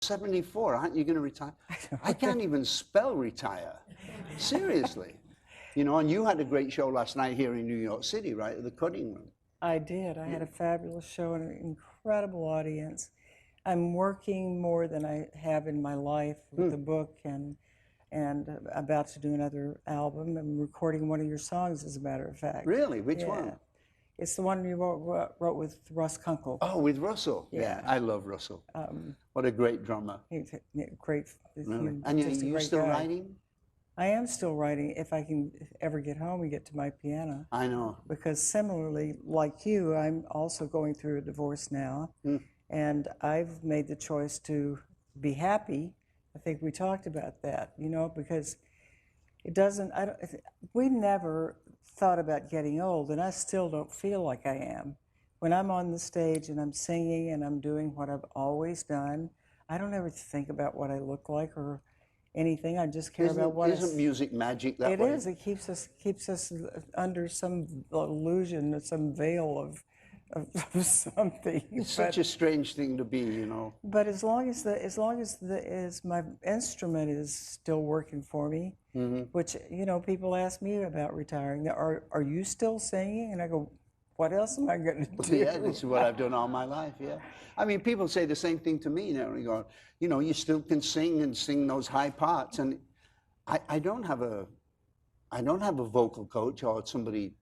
74, aren't you going to retire? I can't even spell retire. Seriously. You know, and you had a great show last night here in New York City, right, at the Cutting Room. I did. I had a fabulous show and an incredible audience. I'm working more than I have in my life with the book and about to do another album. I'm recording one of your songs, as a matter of fact. Really? Which one? It's the one you wrote with Russ Kunkel. Oh, with Russell. Yeah, I love Russell. What a great drummer. He's great. Really? And you're still writing? I am still writing if I can ever get home and get to my piano. I know. Because similarly, like you, I'm also going through a divorce now. And I've made the choice to be happy. I think we talked about that, you know, because it doesn't, we never thought about getting old, and I still don't feel like I am. When I'm on the stage and I'm singing and I'm doing what I've always done, I don't ever think about what I look like or anything. I just care about what isn't music magic that way? It is. It keeps us under some illusion, some veil of something. It's such a strange thing to be, you know. But as long as my instrument is still working for me, which, you know, people ask me about retiring. Are you still singing? And I go, what else am I going to do? Yeah, this is what I've done all my life. Yeah, I mean, people say the same thing to me. You know, they go, you know, you still can sing and sing those high parts, and I don't have a vocal coach or somebody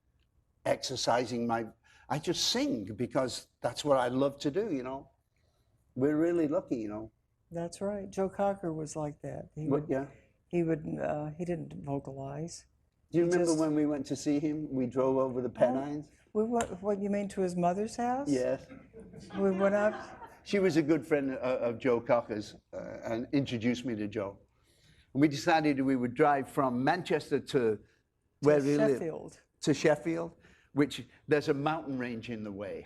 exercising my. I just sing because that's what I love to do. You know, we're really lucky. You know. That's right. Joe Cocker was like that. He didn't vocalize. Do you remember when we went to see him? We drove over the Pennines. What you mean, to his mother's house? Yes. We went up. She was a good friend of Joe Cocker's and introduced me to Joe. And we decided we would drive from Manchester to where we live. Sheffield. To Sheffield, which there's a mountain range in the way.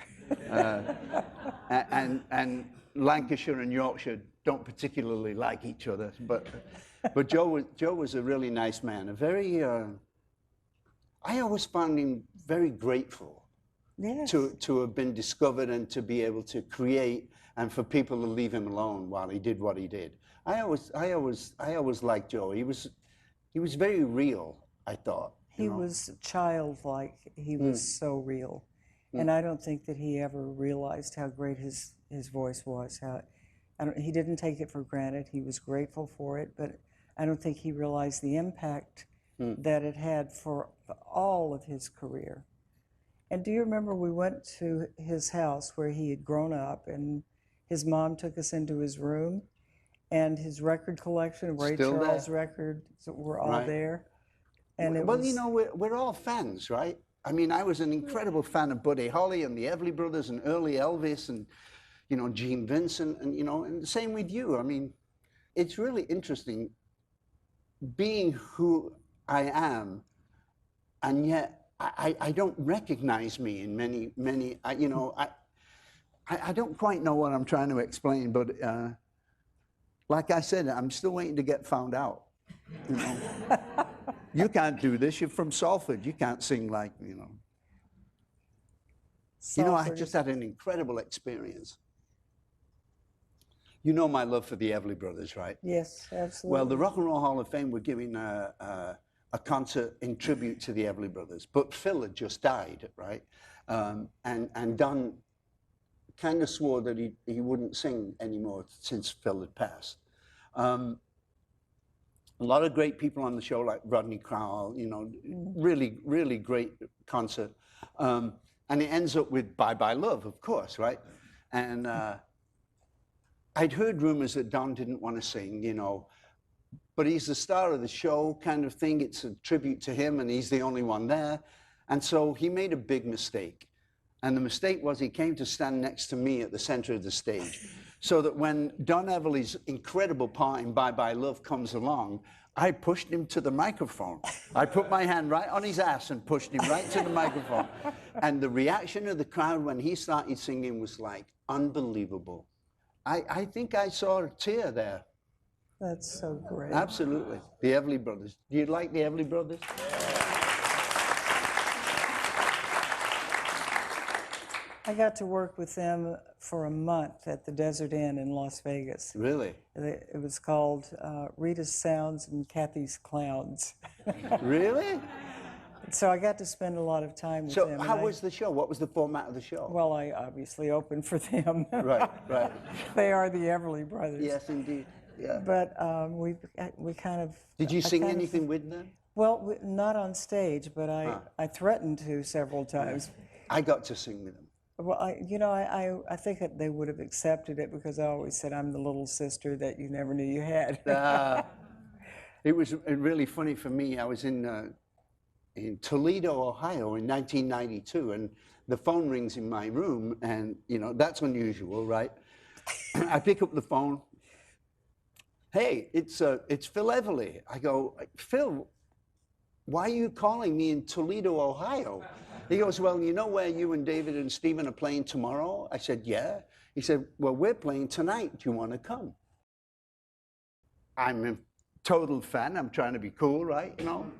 And Lancashire and Yorkshire don't particularly like each other. But Joe was a really nice man. A very, I always found him very grateful. Yes. To have been discovered and to be able to create, and for people to leave him alone while he did what he did. I always liked Joe. He was very real, I thought. He was childlike. He was so real. And I don't think that he ever realized how great his voice was. He didn't take it for granted. He was grateful for it, but I don't think he realized the impact that it had for all of his career. And do you remember we went to his house where he had grown up, and his mom took us into his room, and his record collection, Ray Charles records, were all there. And you know, we're all fans, right? I mean, I was an incredible fan of Buddy Holly and the Everly Brothers and early Elvis and, you know, Gene Vincent, and, you know, and the same with you. I mean, it's really interesting being who I am, and yet I don't recognize me in many, you know, I don't quite know what I'm trying to explain, but like I said, I'm still waiting to get found out. You know, you can't do this. You're from Salford. You can't sing like, you know. You know, I just had an incredible experience. You know my love for the Everly Brothers, right? Yes, absolutely. Well, the Rock and Roll Hall of Fame were giving a concert in tribute to the Everly Brothers, but Phil had just died, right? And Don kind of swore that he wouldn't sing anymore since Phil had passed. A lot of great people on the show, like Rodney Crowell, you know, really, really great concert. And it ends up with Bye Bye Love, of course, right? And I'd heard rumors that Don didn't want to sing, you know, but he's the star of the show kind of thing. It's a tribute to him, and he's the only one there. And so he made a big mistake. And the mistake was he came to stand next to me at the center of the stage. So that when Don Everly's incredible part in Bye Bye Love comes along, I pushed him to the microphone. I put my hand right on his ass and pushed him right to the microphone. And the reaction of the crowd when he started singing was like unbelievable. I think I saw a tear there. That's so great. Absolutely. The Everly Brothers. Do you like the Everly Brothers? I got to work with them for a month at the Desert Inn in Las Vegas. Really? It was called Rita's Sounds and Kathy's Clowns. Really? So I got to spend a lot of time with So them. how was the show? What was the format of the show? Well, I obviously opened for them. Right, right. They are the Everly Brothers. Yes, indeed. Yeah. But we kind of... Did you sing kind of- anything with them? Well, not on stage, but I threatened to several times. I got to sing with them. Well, I think that they would have accepted it because I always said I'm the little sister that you never knew you had. It was really funny for me. I was in Toledo, Ohio in 1992, and the phone rings in my room, and you know that's unusual, right? I pick up the phone. Hey, it's Phil Everly. I go, Phil, why are you calling me in Toledo, Ohio? He goes, well, you know where you and David and Stephen are playing tomorrow? I said, yeah. He said, well, we're playing tonight. Do you want to come? I'm a total fan. I'm trying to be cool, right? You know.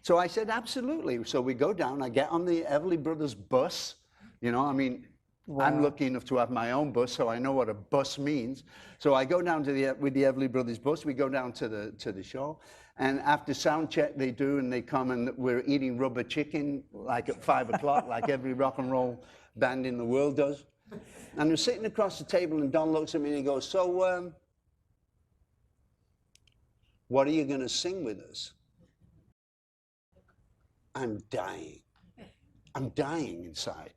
So I said, absolutely. So we go down. I get on the Everly Brothers bus. You know, I mean, wow. I'm lucky enough to have my own bus, so I know what a bus means. So I go down to with the Everly Brothers bus. We go down to the show, and after sound check, they do, and they come, and we're eating rubber chicken like at 5 o'clock, like every rock and roll band in the world does. And we're sitting across the table, and Don looks at me and he goes, so, what are you going to sing with us? I'm dying. I'm dying inside.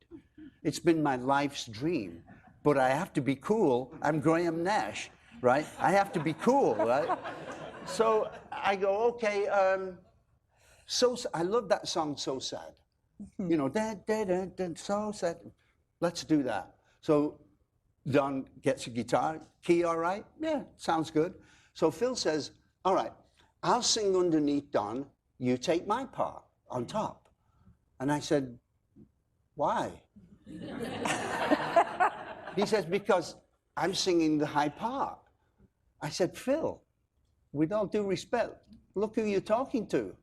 It's been my life's dream, but I have to be cool. I'm Graham Nash, right? I have to be cool, right? So I go, okay, I love that song, So Sad. You know, so sad. Let's do that. So Don gets a guitar. Key all right? Yeah, sounds good. So Phil says, all right, I'll sing underneath Don. You take my part on top. And I said, why? He says, because I'm singing the high part. I said, Phil, with all due respect, look who you're talking to.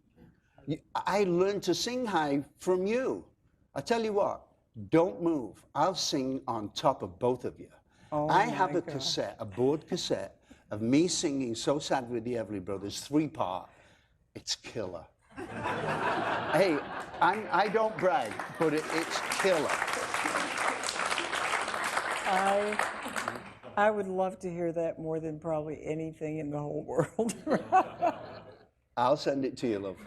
I learned to sing high from you. I tell you what, don't move. I'll sing on top of both of you. Oh I have a cassette, a board cassette, of me singing So Sad with the Everly Brothers, 3-part. It's killer. Hey, I don't brag, but it's killer. I would love to hear that more than probably anything in the whole world. I'll send it to you, love.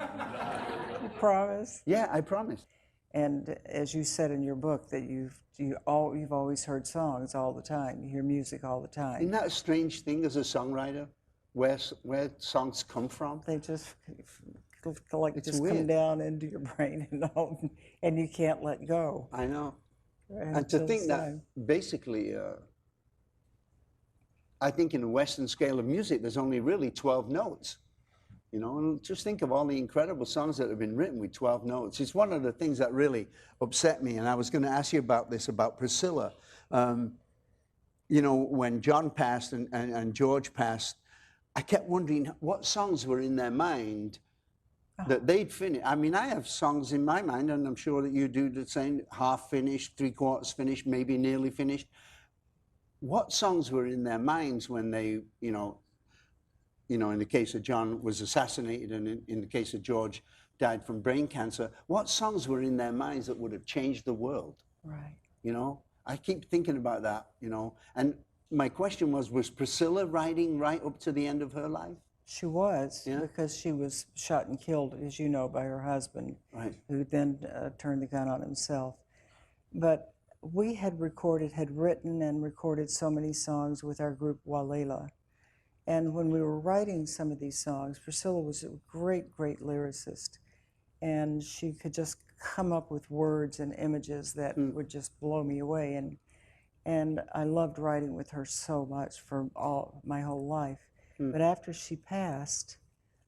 You promise? Yeah, I promise. And as you said in your book, that you've always heard songs all the time. You hear music all the time. Isn't that a strange thing as a songwriter, where songs come from? They just just weird. come down into your brain and you can't let go. I know. And to think that basically, I think in the Western scale of music, there's only really 12 notes. You know, and just think of all the incredible songs that have been written with 12 notes. It's one of the things that really upset me, and I was going to ask you about this, about Priscilla. You know, when John passed and George passed, I kept wondering what songs were in their mind that they'd finish. I mean, I have songs in my mind, and I'm sure that you do the same, half finished, 3/4 finished, maybe nearly finished. What songs were in their minds when they, you know, in the case of John was assassinated, and in the case of George died from brain cancer, what songs were in their minds that would have changed the world? Right. You know, I keep thinking about that, you know. And my question was Priscilla writing right up to the end of her life? She was, Yeah. because she was shot and killed, as you know, by her husband, Right. who then turned the gun on himself. But we had written and recorded so many songs with our group Walela. And when we were writing some of these songs, Priscilla was a great, great lyricist. And she could just come up with words and images that would just blow me away. And I loved writing with her so much for my whole life. But after she passed,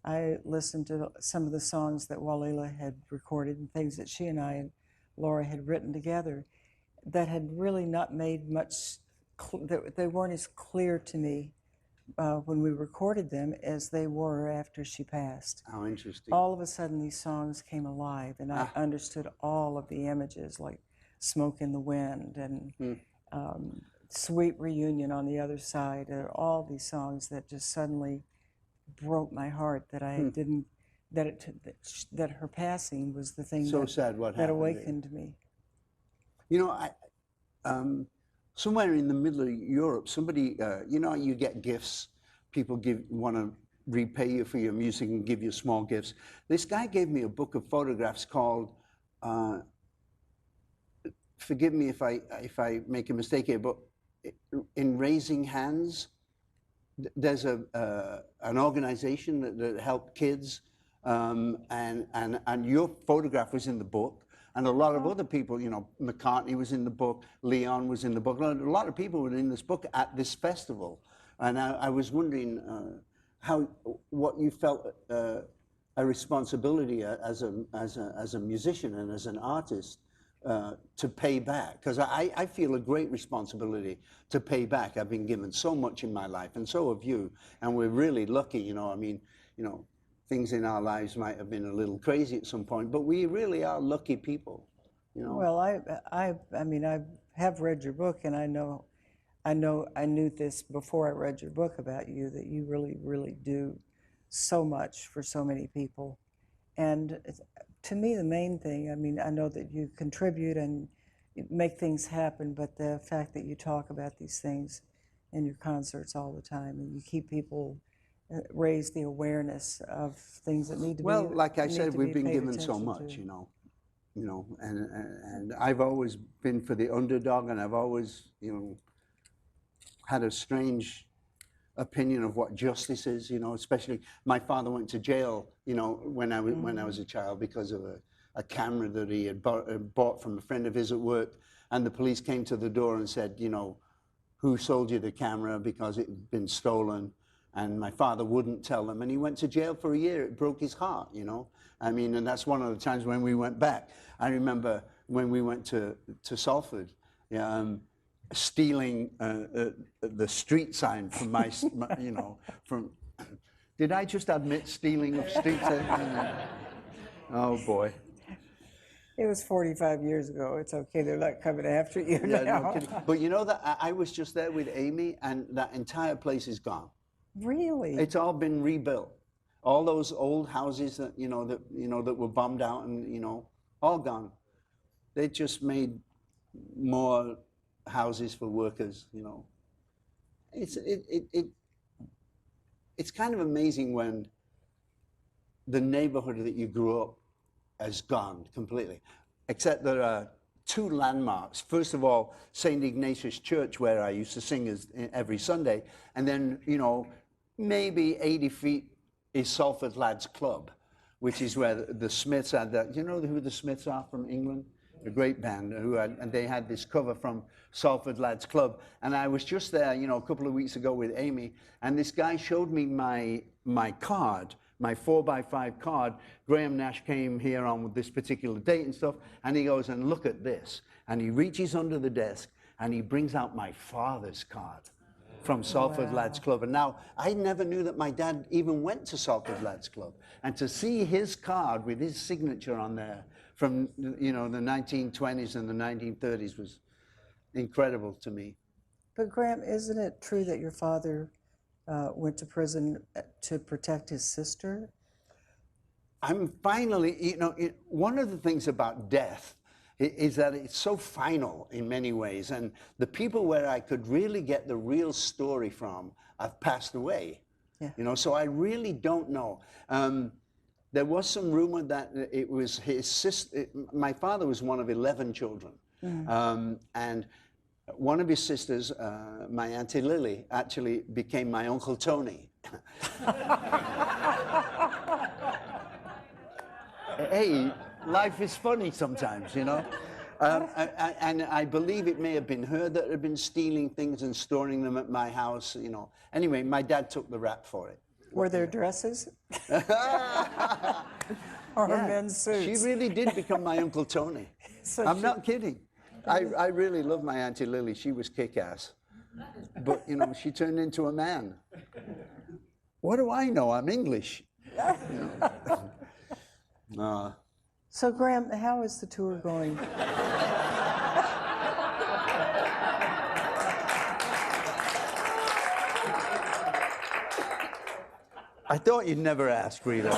I listened to some of the songs that Walela had recorded and things that she and I and Laura had written together that had really not made much, they weren't as clear to me when we recorded them as they were after she passed. How interesting. All of a sudden these songs came alive, and I understood all of the images, like Smoke in the Wind, and Sweet Reunion on the Other Side, all these songs that just suddenly broke my heart, that I didn't, that her passing was the thing So sad what that happened. awakened me. You know, somewhere in the middle of Europe, somebody, you know, you get gifts. People want to repay you for your music and give you small gifts. This guy gave me a book of photographs called, forgive me if I make a mistake here, but in Raising Hands, there's an organization that helped kids, and your photograph was in the book, and a lot of other people, you know, McCartney was in the book, Leon was in the book, a lot of people were in this book at this festival, and I was wondering what you felt a responsibility as a musician and as an artist to pay back, because I feel a great responsibility to pay back. I've been given so much in my life, and so have you, and we're really lucky, you know. I mean, you know, things in our lives might have been a little crazy at some point, but we really are lucky people, you know. Well, I mean, I have read your book, and I knew this before I read your book about you, that you really, really do so much for so many people. And to me, the main thing, I mean, I know that you contribute and you make things happen, but the fact that you talk about these things in your concerts all the time, and you keep people, raise the awareness of things that need to be. Well, like I said, we've been given so much, you know, and I've always been for the underdog, and I've always, you know, had a strange opinion of what justice is, you know. Especially my father went to jail, you know, when I was a child, because of a camera that he had bought from a friend of his at work, and the police came to the door and said, you know, who sold you the camera, because it had been stolen. And my father wouldn't tell them, and he went to jail for a year. It broke his heart, you know. I mean, and that's one of the times when we went back. I remember when we went to Salford, stealing the street sign from my you know, from. Did I just admit stealing of street sign? Oh boy. It was 45 years ago. It's okay. They're not coming after you now. No kidding. But you know that I was just there with Amy, and that entire place is gone. Really? It's all been rebuilt. All those old houses that that were bombed out, and you know, all gone. They just made more houses for workers. You know, it's kind of amazing when the neighborhood that you grew up has gone completely, except there are two landmarks. First of all, St. Ignatius Church, where I used to sing every Sunday, and then, you know, maybe 80 feet is Salford Lads Club, which is where the Smiths had that. You know who the Smiths are from England? A great band, and they had this cover from Salford Lads Club. And I was just there, you know, a couple of weeks ago with Amy, and this guy showed me my card, my 4x5 card. Graham Nash came here on this particular date and stuff, and he goes, and look at this. And he reaches under the desk, and he brings out my father's card from Salford Lads Club. And now, I never knew that my dad even went to Salford Lads Club. And to see his card with his signature on there from, you know, the 1920s and the 1930s was incredible to me. But Graham, isn't it true that your father went to prison to protect his sister? I'm finally, you know, one of the things about death is that it's so final in many ways, and the people where I could really get the real story from have passed away. Yeah. You know, so I really don't know. There was some rumor that it was his sister. My father was one of 11 children, and one of his sisters, my Auntie Lily, actually became my Uncle Tony. Hey, life is funny sometimes, you know. And I believe it may have been her that had been stealing things and storing them at my house, you know. Anyway, my dad took the rap for it. Were there dresses? Or men's suits? She really did become my Uncle Tony. So I'm not kidding. I really love my Auntie Lily. She was kick-ass. But, you know, she turned into a man. What do I know? I'm English. You know. So, Graham, how is the tour going? I thought you'd never ask, Rita.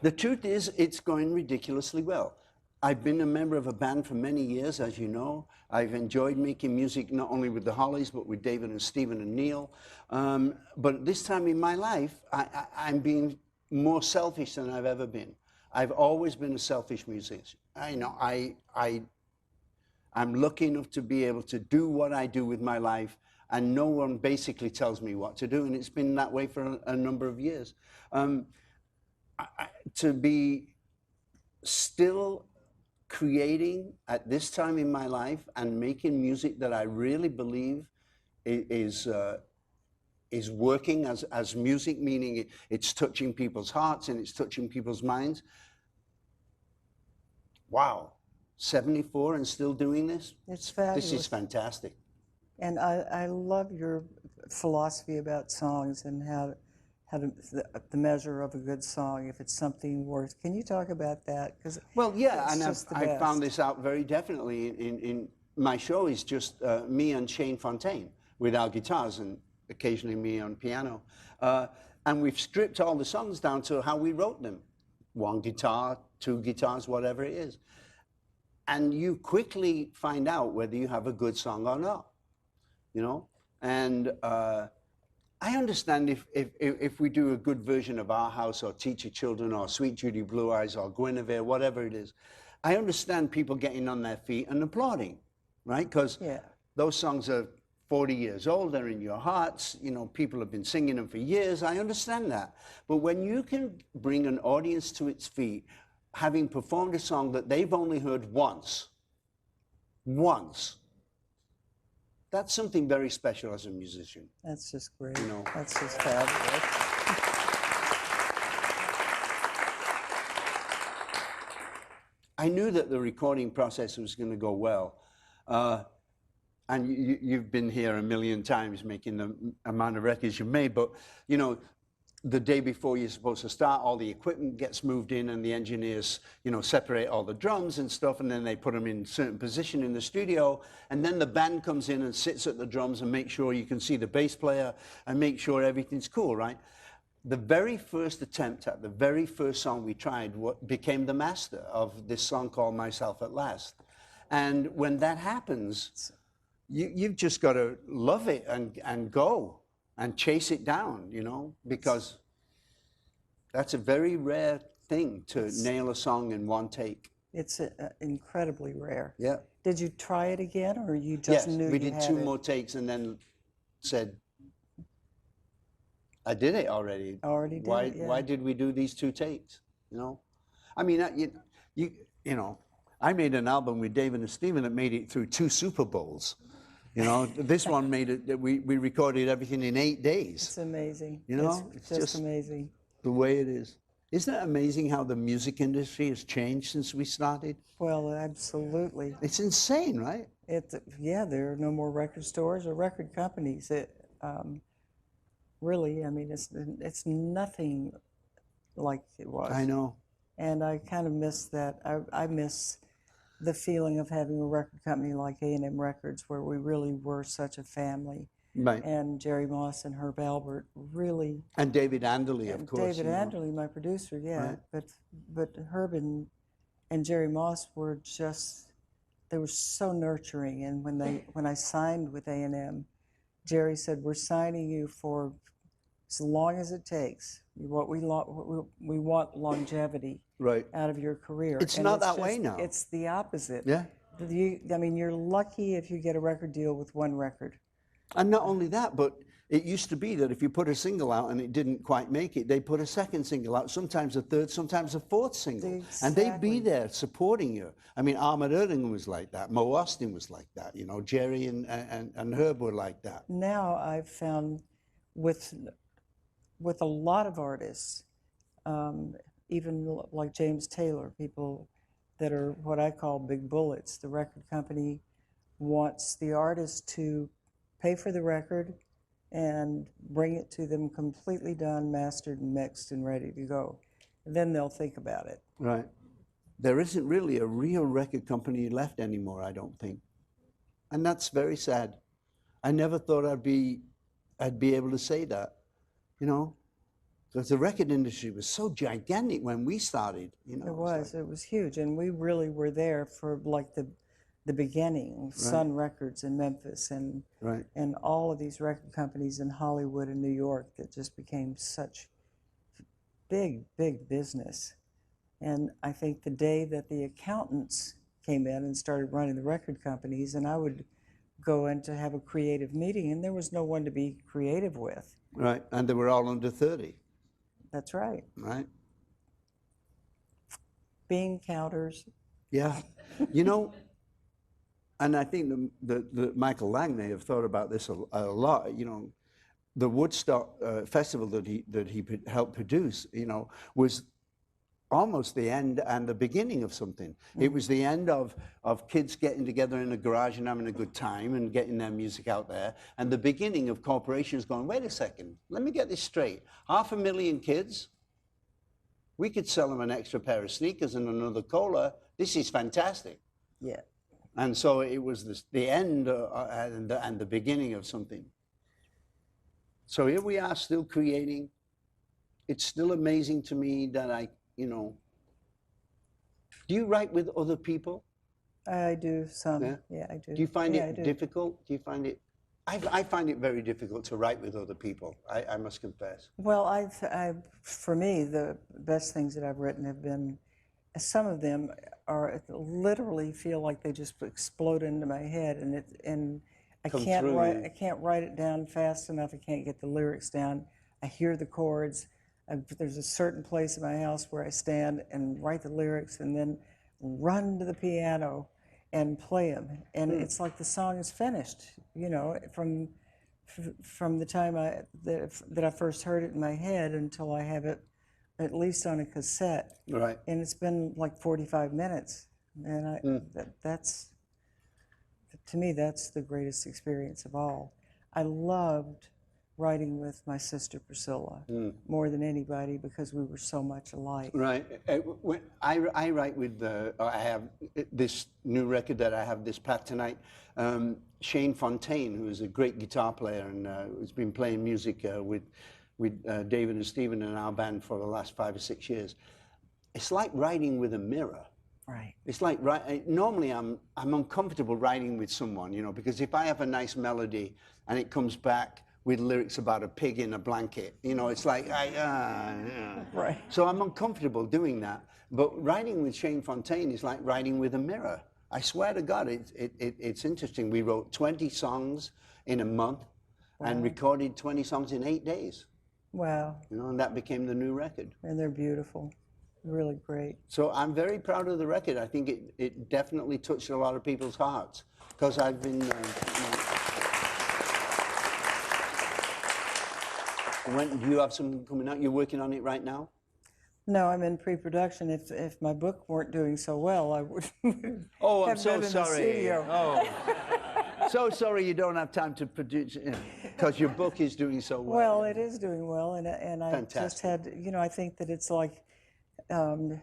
The truth is, it's going ridiculously well. I've been a member of a band for many years, as you know. I've enjoyed making music not only with the Hollies, but with David and Stephen and Neil. But this time in my life, I'm being more selfish than I've ever been. I've always been a selfish musician. I'm lucky enough to be able to do what I do with my life, and no one basically tells me what to do, and it's been that way for a number of years. To be still creating at this time in my life and making music that I really believe is working as music, meaning it's touching people's hearts and it's touching people's minds. Wow, 74 and still doing this? It's fabulous. This is fantastic. And I love your philosophy about songs and how the measure of a good song, if it's something worth. Can you talk about that? Well, yeah, and I found this out very definitely in my show is just me and Shane Fontaine with our guitars and occasionally me on piano. And we've stripped all the songs down to how we wrote them. One guitar, two guitars, whatever it is. And you quickly find out whether you have a good song or not, you know? And I understand if we do a good version of Our House or Teach Your Children or Sweet Judy Blue Eyes or Guinevere, whatever it is, I understand people getting on their feet and applauding, right? Because those songs are 40 years old, they're in your hearts, you know, people have been singing them for years, I understand that. But when you can bring an audience to its feet, having performed a song that they've only heard once, that's something very special as a musician. That's just great. You know? That's just fabulous. I knew that the recording process was going to go well. And you've been here a million times making the amount of records you've made, but, you know, the day before you're supposed to start, all the equipment gets moved in and the engineers, you know, separate all the drums and stuff, and then they put them in a certain position in the studio, and then the band comes in and sits at the drums and makes sure you can see the bass player and make sure everything's cool, right? The very first attempt at the very first song we tried became the master of this song called Myself at Last. And when that happens, you've just got to love it and go and chase it down, you know, because that's a very rare thing to nail a song in one take. It's incredibly rare. Yeah. Did you try it again, or you just knew you had it? Yes, we did two more takes and then said, I did it already. Already did it, yeah. Why did we do these two takes, you know? I mean, you know, I made an album with David and Stephen that made it through 2 Super Bowls. You know, this one made it, we recorded everything in 8 days. It's amazing. You know, it's just amazing. The way it is. Isn't it amazing how the music industry has changed since we started? Well, absolutely. It's insane, right? Yeah, there are no more record stores or record companies. Really, I mean, it's nothing like it was. I know. And I kind of miss that. I miss the feeling of having a record company like A&M Records, where we really were such a family. Right. And Jerry Moss and Herb Albert really. And David Anderle, of course. David Anderle, my producer, yeah. Right. But Herb and Jerry Moss were just, they were so nurturing. And when I signed with A&M, Jerry said, "We're signing you for as long as it takes. We want longevity." Right. Out of your career. It's not that way now. It's the opposite. Yeah. I mean, you're lucky if you get a record deal with one record. And not only that, but it used to be that if you put a single out and it didn't quite make it, they put a second single out, sometimes a third, sometimes a fourth single. Exactly. And they'd be there supporting you. I mean, Ahmet Ertegun was like that. Mo Austin was like that. You know, Jerry and Herb were like that. Now I've found with a lot of artists, even like James Taylor, people that are what I call big bullets. The record company wants the artist to pay for the record and bring it to them completely done, mastered and mixed and ready to go. And then they'll think about it. Right. There isn't really a real record company left anymore, I don't think. And that's very sad. I never thought I'd be I'd be able to say that, you know, because the record industry was so gigantic when we started, you know. It was huge, and we really were there for like the beginning. Sun Records in Memphis, and all of these record companies in Hollywood and New York that just became such big business. And I think the day that the accountants came in and started running the record companies, and I would go in to have a creative meeting, and there was no one to be creative with. Right, and they were all under 30. That's right. Right. Bean counters. Yeah. You know, and I think the Michael Lang may have thought about this a lot. You know, the Woodstock festival that he helped produce, you know, was almost the end and the beginning of something. It was the end of kids getting together in a garage and having a good time and getting their music out there, and the beginning of corporations going, wait a second, let me get this straight. 500,000 kids, we could sell them an extra pair of sneakers and another cola. This is fantastic. Yeah. And so it was the end and the beginning of something. So here we are still creating. It's still amazing to me that you know, do you write with other people? I do some. Yeah, I do. Do you find it difficult? Do you find it? I find it very difficult to write with other people. I must confess. Well, for me, the best things that I've written have been, some of them are literally feel like they just explode into my head, and I can't write it down fast enough. I can't get the lyrics down. I hear the chords. There's a certain place in my house where I stand and write the lyrics and then run to the piano and play them. And it's like the song is finished, you know, from the time that I first heard it in my head until I have it at least on a cassette. Right. And it's been like 45 minutes. And that's, to me, that's the greatest experience of all. I loved writing with my sister Priscilla more than anybody because we were so much alike. Right. When I write with I have this new record that I have, This Path Tonight. Shane Fontaine, who is a great guitar player and has been playing music with David and Stephen in our band for the last 5 or 6 years. It's like writing with a mirror. Right. It's like normally I'm uncomfortable writing with someone, you know, because if I have a nice melody and it comes back with lyrics about a pig in a blanket, you know, it's like, Right. So I'm uncomfortable doing that. But writing with Shane Fontaine is like writing with a mirror. I swear to God, it's interesting. We wrote 20 songs in a month and recorded 20 songs in 8 days. Wow. You know, and that became the new record. And they're beautiful. Really great. So I'm very proud of the record. I think it definitely touched a lot of people's hearts because I've been, you know, do you have something coming out? You're working on it right now? No, I'm in pre-production. If my book weren't doing so well, I would Oh, I'm have so been in sorry. the studio. Oh, so sorry you don't have time to produce because your book is doing so well. Well, it is doing well, and I Fantastic. just had, you know, I think that it's like you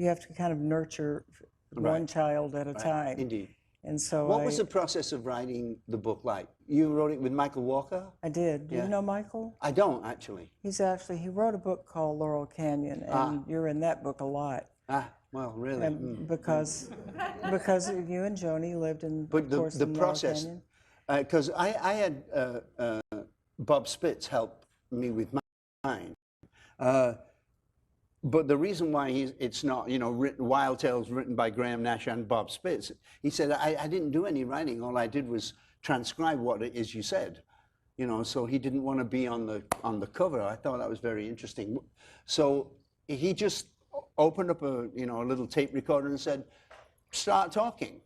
have to kind of nurture one child at a time. Indeed. And so what was the process of writing the book like? You wrote it with Michael Walker? I did. Do you know Michael? I don't, actually. He wrote a book called Laurel Canyon, and you're in that book a lot. Well, really? And because you and Joni lived in, But the process, because I had Bob Spitz help me with mine. But the reason why it's not, you know, Wild Tales written by Graham Nash and Bob Spitz, he said, I didn't do any writing. All I did was transcribe what it is you said. You know, so he didn't want to be on the cover. I thought that was very interesting. So he just opened up a little tape recorder and said, start talking.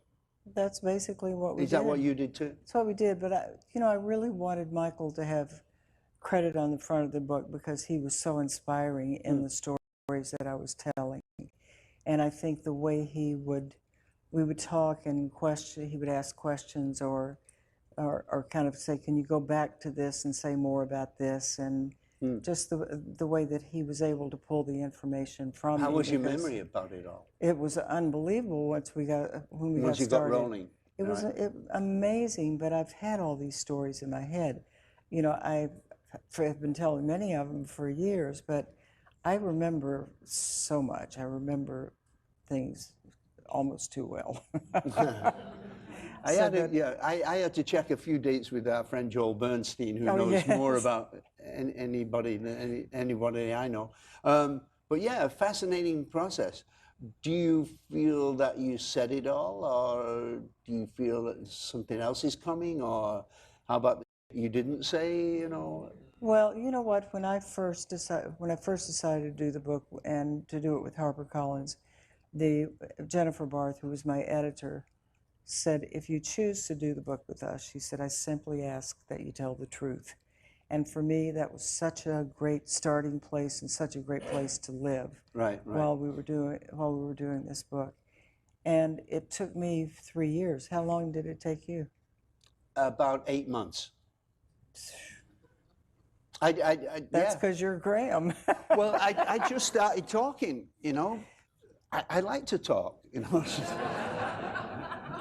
That's basically what we did. Is that what you did too? That's what we did, but I really wanted Michael to have credit on the front of the book because he was so inspiring in the stories that I was telling. And I think the way we would talk and he would ask questions or kind of say, can you go back to this and say more about this? And just the way that he was able to pull the information from me. How was your memory about it all? It was unbelievable when we got Once you started. got rolling. It was amazing, but I've had all these stories in my head. you know, I've been telling many of them for years, but I remember so much. I remember things almost too well. I So had to, that- yeah, I had to check a few dates with our friend Joel Bernstein, who Oh, knows more yes. about anybody than anybody I know. But yeah, a fascinating process. Do you feel that you said it all, or do you feel that something else is coming, or how about you didn't say, you know? Well, you know what? When I first decided to do the book and to do it with HarperCollins, the Jennifer Barth, who was my editor, said, if you choose to do the book with us, she said, I simply ask that you tell the truth. And for me, that was such a great starting place and such a great place to live Right, right. while we were doing this book. And it took me 3 years. How long did it take you? About 8 months. That's Yeah. because you're Graham. Well, I just started talking, you know. I like to talk, you know.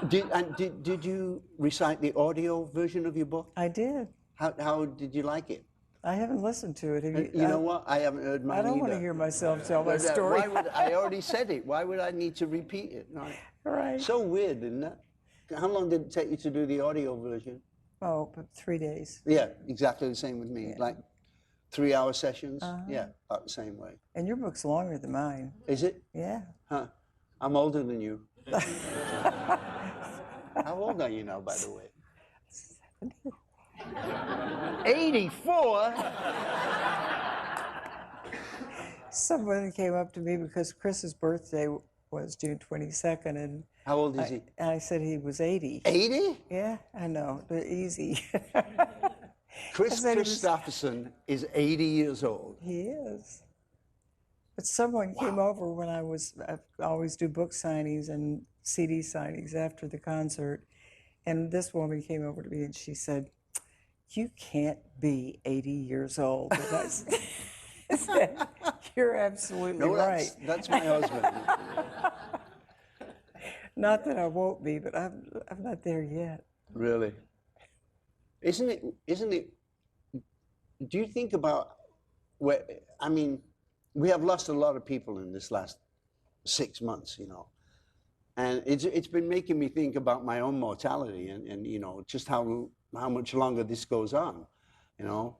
Did you recite the audio version of your book? I did. How did you like it? I haven't listened to it. Have You know what? I haven't heard mine I don't want to either. hear myself tell my But, story. why would I already said it? Why would I need to repeat it? No. Right. So weird, isn't it? How long did it take you to do the audio version? Oh, but 3 days. Yeah, exactly the same with me. Like 3-hour sessions. Uh-huh. Yeah, about the same way. And your book's longer than mine. Is it? Yeah. Huh. I'm older than you. How old are you now, by the way? 84? Someone came up to me because Chris's birthday was June 22nd, and How old is he? I said he was 80. 80? Yeah, I know. They're easy. Chris said he was- Christopherson is 80 years old. He is. But someone came over when I always do book signings and CD signings after the concert. And this woman came over to me and she said, you can't be 80 years old. And I said, you're absolutely No, right. that's my husband. Not that I won't be, but I'm not there yet. Really? Isn't it, do you think about where, I mean, we have lost a lot of people in this last 6 months, you know. And it's been making me think about my own mortality and you know, just how much longer this goes on, you know.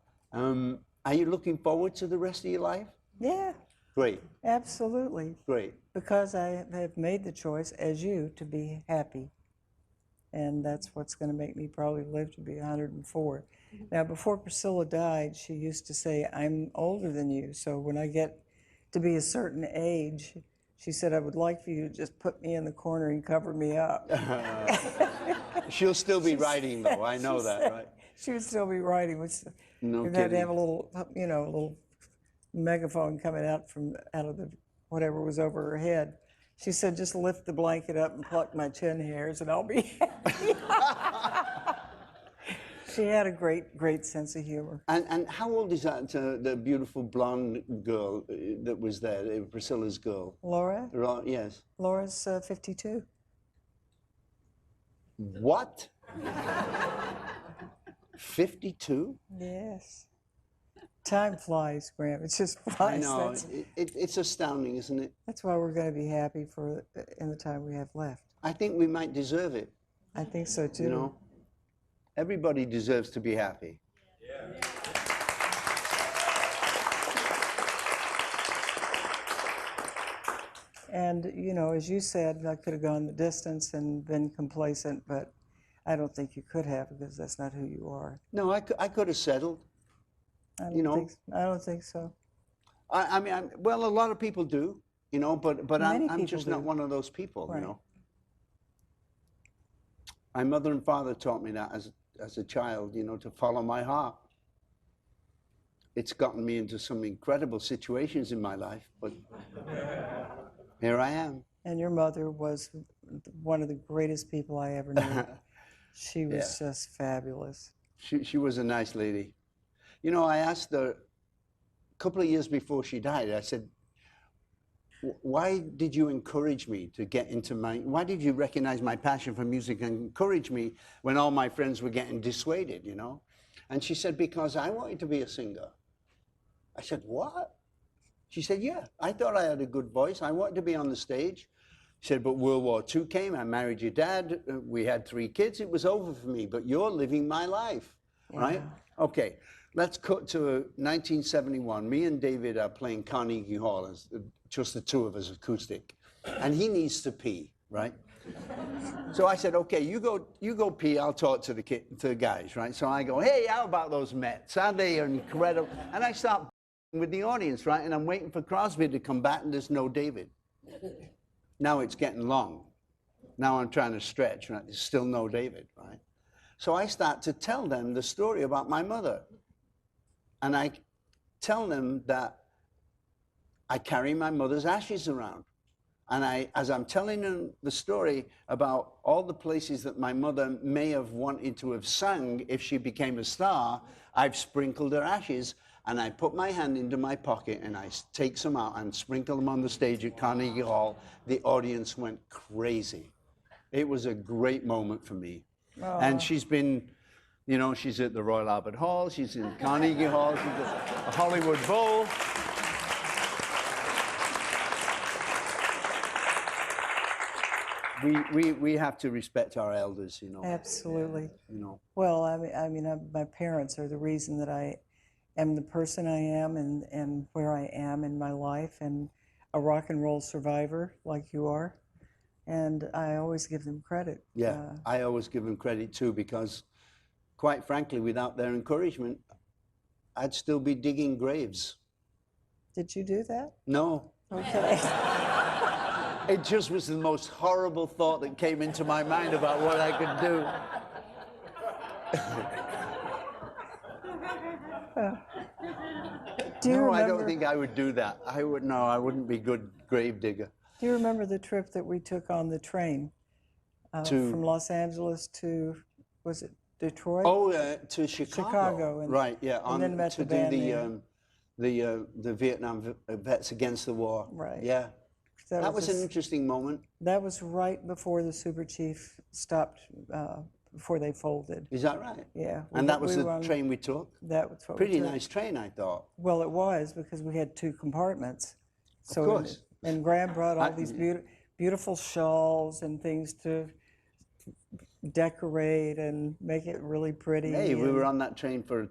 Are you looking forward to the rest of your life? Yeah, Great, absolutely. great. Because I have made the choice, as you, to be happy. And that's what's going to make me probably live to be 104. Now, before Priscilla died, she used to say, I'm older than you, so when I get to be a certain age, she said, I would like for you to just put me in the corner and cover me up. She'll still be writing, though. I know that, right? She would still be writing. No We've had to kidding. have a little, you know, a little megaphone coming out of the whatever was over her head. She said, just lift the blanket up and pluck my chin hairs and I'll be happy. She had a great sense of humor. And how old is that, the beautiful blonde girl that was there, Priscilla's girl? Laura? Yes. Laura's 52. What? 52? Yes. Time flies, Graham. It just I flies. know. It's astounding, isn't it? That's why we're going to be happy in the time we have left. I think we might deserve it, I think so too. you know? Everybody deserves to be happy. And, you know, as you said, I could have gone the distance and been complacent, but I don't think you could have because that's not who you are. No, I could have settled. I You know? I don't think so. I mean, well, a lot of people do, you know, but Many I'm people just do. not one of those people, Right. you know. My mother and father taught me that as a child, you know, to follow my heart. It's gotten me into some incredible situations in my life, but here I am. And your mother was one of the greatest people I ever knew. She was just fabulous. She was a nice lady. You know, I asked her a couple of years before she died, I said, why did you encourage me to get into why did you recognize my passion for music and encourage me when all my friends were getting dissuaded, you know? And she said, because I wanted to be a singer. I said, what? She said, yeah, I thought I had a good voice. I wanted to be on the stage. She said, but World War II came. I married your dad. We had 3 kids. It was over for me, but you're living my life, right? Okay, let's cut to 1971. Me and David are playing Carnegie Hall, as just the 2 of us, acoustic. And he needs to pee, right? So I said, okay, you go pee, I'll talk to the guys, right? So I go, hey, how about those Mets? Are they incredible? And I start with the audience, right? And I'm waiting for Crosby to come back, and there's no David. Now it's getting long. Now I'm trying to stretch, right? There's still no David, right? So I start to tell them the story about my mother. And I tell them that I carry my mother's ashes around. And as I'm telling them the story about all the places that my mother may have wanted to have sung if she became a star, I've sprinkled her ashes, and I put my hand into my pocket and I take some out and sprinkle them on the stage at Carnegie Hall. The audience went crazy. It was a great moment for me. And she's been, you know, she's at the Royal Albert Hall, she's in Carnegie Hall, she's at the Hollywood Bowl. We have to respect our elders, you know. Absolutely. You know. Well, I mean, my parents are the reason that I am the person I am and where I am in my life, and a rock and roll survivor like you are. And I always give them credit. Yeah, I always give them credit too, because quite frankly, without their encouragement, I'd still be digging graves. Did you do that? No. Okay. It just was the most horrible thought that came into my mind about what I could do. No, I don't think I would do that. I wouldn't be good grave digger. Do you remember the trip that we took on the train from Los Angeles to, was it Detroit? Oh, to Chicago. Chicago. Right, yeah. And then met to the band the Vietnam Vets Against the War. Right. Yeah. That was an interesting moment. That was right before the Super Chief stopped, before they folded. Is that right? Yeah. And that was the train we took? That was what Pretty nice train, I thought. Well, it was, because we had 2 compartments. So of course. And Graham brought all these beautiful shawls and things to decorate and make it really pretty. Hey, we were on that train for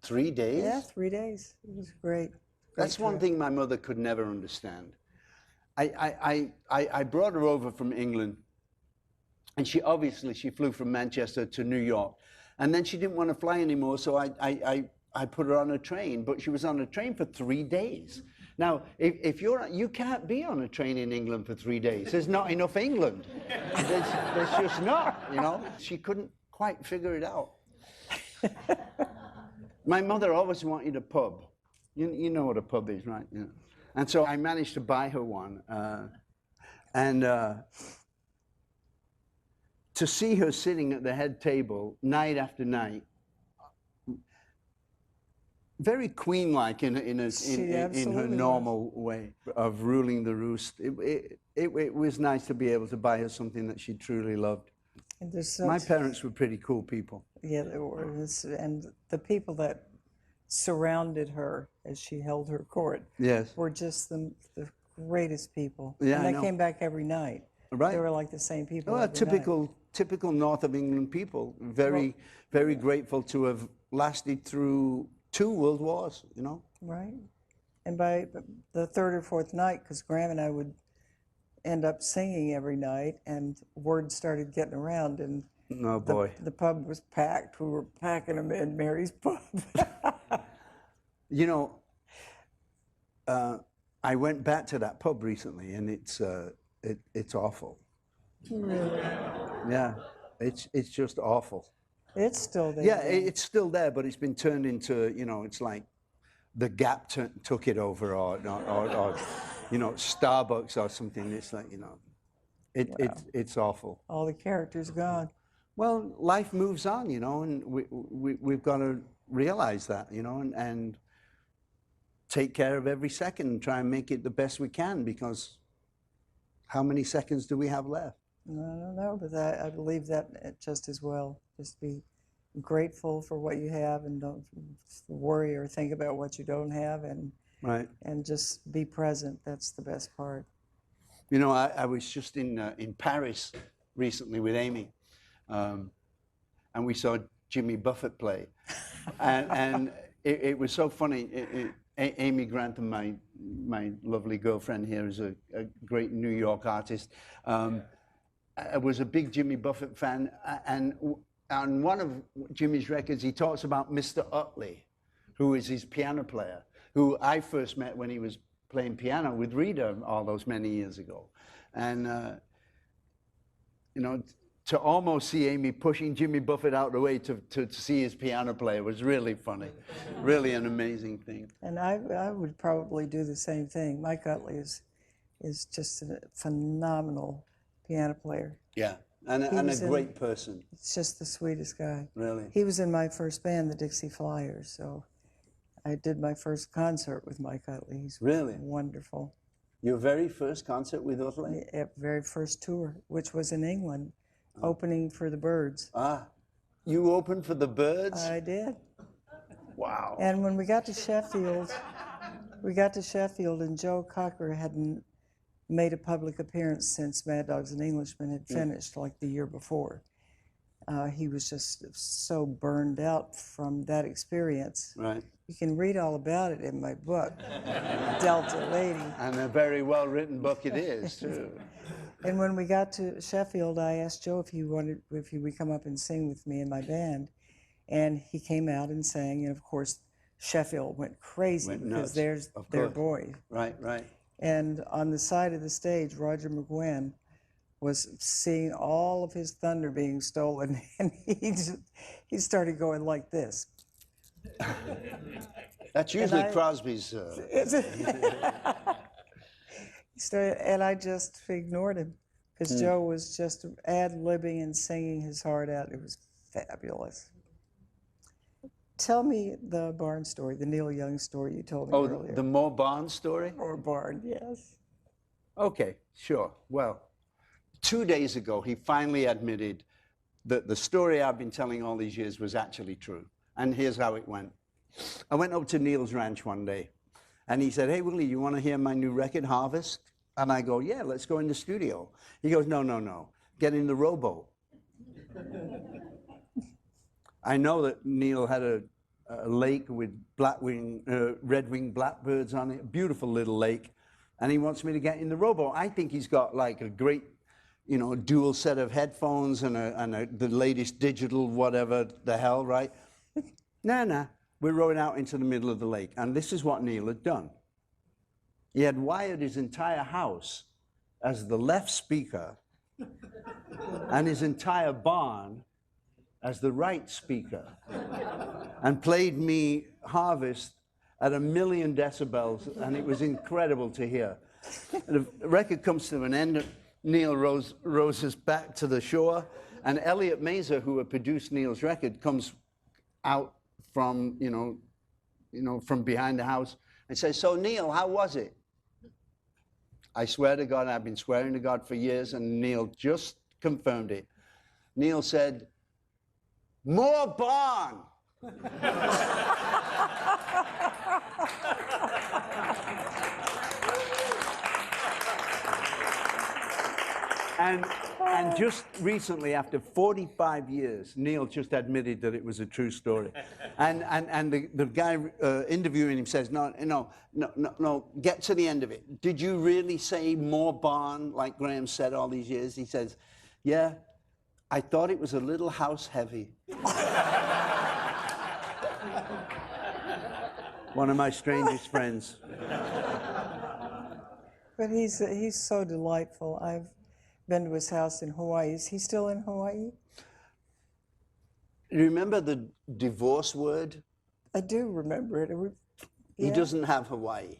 3 days? Yeah, 3 days. It was great. That's one thing my mother could never understand. I brought her over from England, and she flew from Manchester to New York, and then she didn't want to fly anymore, so I put her on a train, but she was on a train for 3 days. Now, if you can't be on a train in England for 3 days. There's not enough England. There's just not, you know. She couldn't quite figure it out. My mother always wanted a pub. You know what a pub is, right? Yeah. And so I managed to buy her one. To see her sitting at the head table night after night, very queen-like in her normal way of ruling the roost. It was nice to be able to buy her something that she truly loved. My parents were pretty cool people. Yeah, they were. And the people that surrounded her as she held her court were just the greatest people. Yeah, and they came back every night. Right. They were like the same people. Well, typical North of England people. Very grateful to have lasted through 2 world wars, you know. Right. And by the 3rd or 4th night, because Graham and I would end up singing every night, and word started getting around, and oh boy, the pub was packed. We were packing them in Mary's pub. You know, I went back to that pub recently, and it's awful. Really? Yeah, it's just awful. It's still there. Yeah, it's still there, but it's been turned into, you know, it's like the Gap took it over, or you know, Starbucks or something. It's like, you know, it's awful. All the characters gone. Well, life moves on, you know, and we've got to realize that, you know, and take care of every second and try and make it the best we can, because how many seconds do we have left? No, but I believe that just as well. Just be grateful for what you have and don't worry or think about what you don't have, Right. and just be present. That's the best part. You know, I was just in Paris recently with Amy, and we saw Jimmy Buffett play, and it was so funny. Amy Grantham, my lovely girlfriend here, is a great New York artist. I was a big Jimmy Buffett fan, and on one of Jimmy's records, he talks about Mr. Utley, who is his piano player, who I first met when he was playing piano with Rita all those many years ago. And, you know, to almost see Amy pushing Jimmy Buffett out of the way to see his piano player was really funny, really an amazing thing. And I would probably do the same thing. Mike Utley is just a phenomenal piano player. Yeah, and a great person. It's just the sweetest guy. Really? He was in my first band, the Dixie Flyers, so I did my first concert with Mike Utley. He's really wonderful. Your very first concert with Utley? Very first tour, which was in England, opening for the Byrds. Ah, you opened for the Byrds? I did. Wow. And when we got to Sheffield, and Joe Cocker hadn't made a public appearance since Mad Dogs and Englishmen had finished, like the year before. He was just so burned out from that experience. Right. You can read all about it in my book, Delta Lady. And a very well-written book it is, too. And when we got to Sheffield, I asked Joe if he would come up and sing with me in my band. And he came out and sang, and of course, Sheffield went crazy because there's their boy. Right, right. And on the side of the stage, Roger McGuinn was seeing all of his thunder being stolen, and he started going like this. That's usually Crosby's. He started, and I just ignored him because Joe was just ad-libbing and singing his heart out. It was fabulous. Tell me the Barn story, the Neil Young story you told me earlier. Oh, the Mo Barn story? Or Barn, yes. Okay, sure. Well, 2 days ago, he finally admitted that the story I've been telling all these years was actually true. And here's how it went. I went up to Neil's ranch one day, and he said, "Hey, Willie, you want to hear my new record, Harvest?" And I go, "Yeah, let's go in the studio." He goes, "No. Get in the rowboat." I know that Neil had a lake with red-winged blackbirds on it, a beautiful little lake, and he wants me to get in the rowboat. I think he's got like a great, you know, dual set of headphones and the latest digital whatever the hell, right? Nah. We're rowing out into the middle of the lake, and this is what Neil had done. He had wired his entire house as the left speaker and his entire barn as the right speaker, and played me Harvest at 1,000,000 decibels, and it was incredible to hear. The record comes to an end. Neil rows us back to the shore, and Elliot Mazer, who had produced Neil's record, comes out from from behind the house and says, "So Neil, how was it?" I swear to God, I've been swearing to God for years, and Neil just confirmed it. Neil said, "More Barn." And just recently, after 45 years, Neil just admitted that it was a true story. And the guy interviewing him says, no, get to the end of it. Did you really say more barn, like Graham said all these years? He says, yeah, I thought it was a little house heavy. One of my strangest friends. But he's so delightful. I've been to his house in Hawaii. Is he still in Hawaii? You remember the divorce word? I do remember it. He doesn't have Hawaii.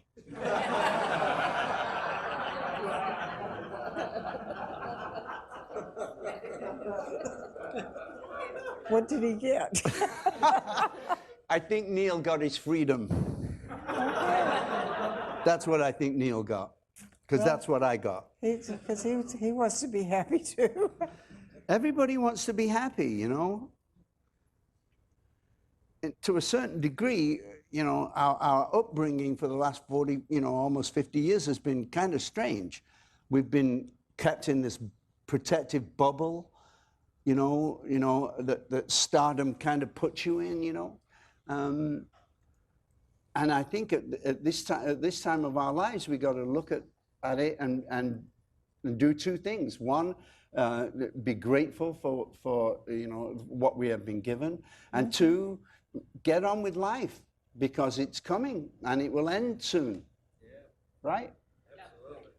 What did he get? I think Neil got his freedom. That's what I think Neil got. Because that's what I got. Because he wants to be happy too. Everybody wants to be happy, you know? to a certain degree, you know, our upbringing for the last 40, you know, almost 50 years has been kind of strange. We've been kept in this protective bubble, you know, that stardom kind of puts you in, you know. And I think at this time of our lives, we got to look at it and do two things. One, be grateful for you know what we have been given, and two, get on with life because it's coming and it will end soon. Yeah. Right? Absolutely.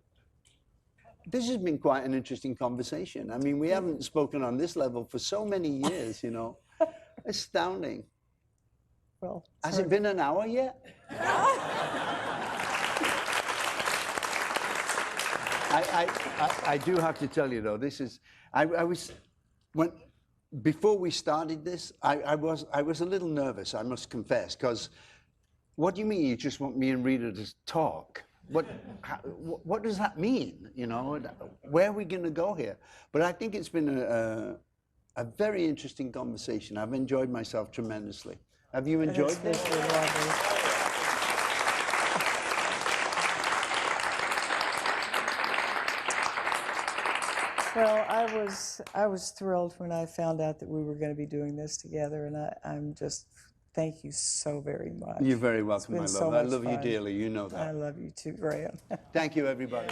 This has been quite an interesting conversation. I mean, we haven't spoken on this level for so many years, you know. Astounding. Well, has it been an hour yet? I do have to tell you though, this is, before we started this, I was a little nervous, I must confess, because what do you mean you just want me and Rita to talk? What does that mean, you know? Where are we going to go here? But I think it's been a very interesting conversation. I've enjoyed myself tremendously. Have you enjoyed this? Well, I was thrilled when I found out that we were going to be doing this together, and I'm just, thank you so very much. You're very welcome, my love. So I love fun. you dearly. You know that. I love you too, Graham. Thank you, everybody.